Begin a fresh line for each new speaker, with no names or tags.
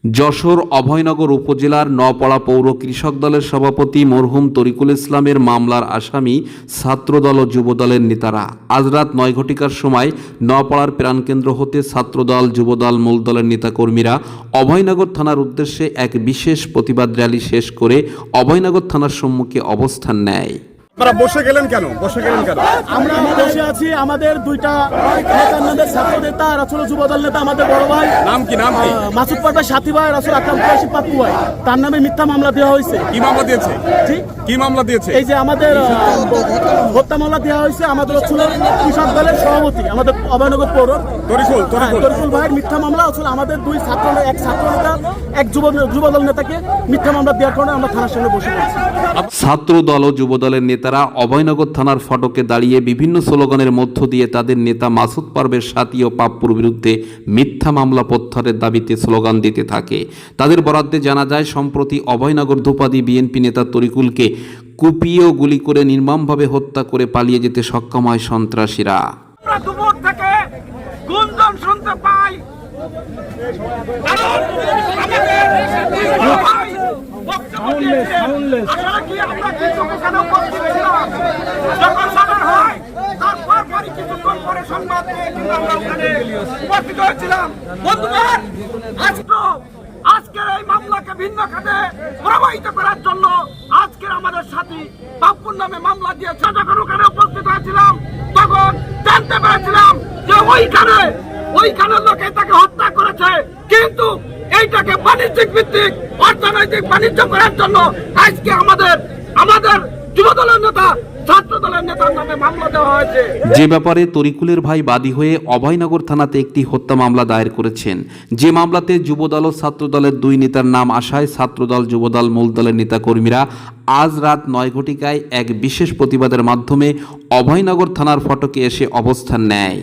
যশোর অভয়নগর উপজেলার নপাড়া পৌর কৃষক দলের সভাপতি মরহুম তরিকুল ইসলামের মামলার আসামি ছাত্রদল ও যুবদলের নেতারা আজ রাত ৯ ঘটিকার সময় নপাড়ার প্রাণকেন্দ্র হতে ছাত্রদল যুবদল মূল দলের নেতাকর্মীরা অভয়নগর থানার উদ্দেশ্যে এক বিশেষ প্রতিবাদ র্যালি শেষ করে অভয়নগর থানার সম্মুখে অবস্থান নেয়।
আপনারা বসে গেলেন কেন?
আমরা বসে আছি। আমাদের দুইটা নেতার নামে ছাত্র নেতা আর আসলে যুবদল নেতা আমাদের বড় ভাই
নাম কি
মাসুদ পারভেজ সাথী ভাই আসলে আকরাম কুরাইশি পাপ্পু ভাই, তার নামে মিথ্যা মামলা দেওয়া হয়েছে।
কি মামলা দিয়েছে?
জি,
কি মামলা দিয়েছে?
এই যে আমাদের হত্যা মামলা দেওয়া হয়েছে। আমাদের ছিল কৃষক দলের সভাপতি আমাদের অভয়নগর পৌর তরিকুল ভাইয়ের মিথ্যা মামলা আসলে আমাদের দুই ছাত্র নেতা এক যুবদল নেতাকে মিথ্যা মামলা দেওয়ার কারণে আমরা থানার সামনে বসে আছি।
ছাত্রদল ও যুবদলের নেতারা অভয়নগর থানার ফটকে দাঁড়িয়ে বিভিন্ন স্লোগানের মধ্য দিয়ে তাদের নেতা মাসুদ পারভেজ সাথী ও পাপ্পুর বিরুদ্ধে মিথ্যা মামলা প্রত্যাহারের দাবিতে স্লোগান দিতে থাকে। তাদের বরাদ্দে জানা যায়, সম্প্রতি অভয়নগর ধোপাদি বিএনপি নেতা তরিকুলকে কুপিয়ে ও গুলি করে নির্মমভাবে হত্যা করে পালিয়ে যেতে সক্ষম হয় সন্ত্রাসীরা।
দুপুর থেকে গুঞ্জন শুনতে পাই, আজকের এই মামলাকে ভিন্ন খাতে প্রবাহিত করার জন্য আজকের আমাদের সাথী পাপ্পুর নামে মামলা দিয়েছে। যখন ওখানে উপস্থিত হয়েছিলাম তখন জানতে পেরেছিলাম যে ওইখানের লোকে তাকে হত্যা করেছে, কিন্তু এইটাকে বাণিজ্যিক ভিত্তিক অর্থনৈতিক বাণিজ্য করার জন্য আজকে আমাদের যুবদলের নেতা ছাত্রদলের নেতার নামে মামলা দেওয়া হয়েছে।
যে ব্যাপারে তরিকুলের ভাই বাদী হয়ে অভয়নগর থানাতে একটি হত্যা মামলা দায়ের করেছেন। যে মামলাতে যুবদল ও ছাত্রদলের দুই নেতার নাম আসায় ছাত্রদল যুবদল মূল দলের নেতাকর্মীরা আজ রাত ৯ ঘটিকায় এক বিশেষ প্রতিবাদের মাধ্যমে অভয়নগর থানার ফটকে এসে অবস্থান নেয়।